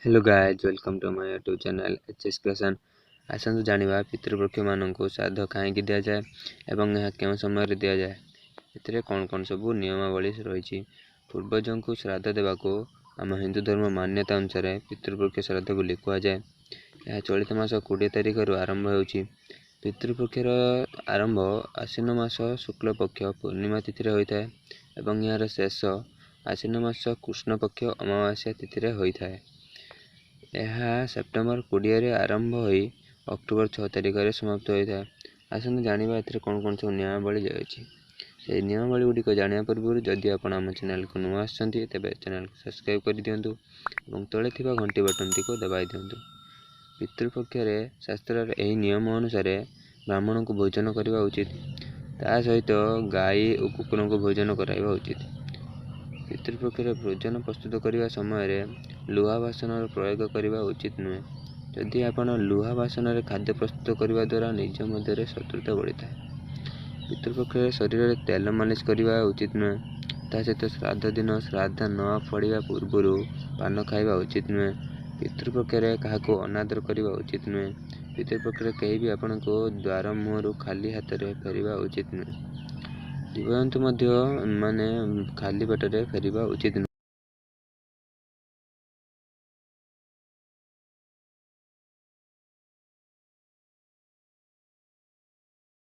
Hello guys welcome to my YouTube channel HS creation. आसतु जानिबा पितृपक्ष मानक श्राद्ध कहीं दि जाए एवं यह केउं समय दि जाए एथिरे कौन कौन सब नियमावली रही। पूर्वजों को श्राद्ध देवाको आम हिंदू धर्म मान्यता अनुसार पितृपक्ष श्राद्ध बोली कहुए। यह चलित मास 20 तारिख आरंभ हो। पितृपक्षर आरंभ आश्विन मास शुक्ल पक्ष पूर्णिमा तिथि होता है एवं यार शेष आश्विन मास कृष्ण पक्ष अमावास्या तिथि होता है। यह सेप्टेम्बर 20 आरंभ हो अक्टोबर 6 तारिख समाप्त होता है। आसतु जानिबा एथिरे कौन कौन सब नियमावली जाए। नियमावली गुड़िक जाना पूर्व जदि आप आम चैनल को नुआ आसछन्ति तेबे चैनल को सब्सक्राइब कर दिंतु और तले थिबा घंटी बटन टी को दबाई दिंतु। पितृपक्ष शास्त्र यही नियम अनुसार ब्राह्मण को भोजन करने उचित, ता सहित गाई और कुकुर को भोजन कराइबा उचित। पितृपक्ष भोजन प्रस्तुत करने समय लुहा बासन प्रयोग करने उचित नुहे। जदि आप लुहा बासन खाद्य प्रस्तुत करने द्वारा निज मध्य शत्रुता बढ़ी है। पितृपक्ष शरीर में तेल मालिश करने उचित नुहे। ता सहित श्राद्ध दिन श्राद्ध न पड़ा पूर्व पान खाइबा उचित नुहे। पितृपक्ष क्या अनादर करने उचित नुहे। पितृपक्ष कहीं भी आपण को द्वार मुहर खाली हाथ में फेरवा उचित नुहे। जीवजंतु माने खाली पेट फेरवा उचित नुहे।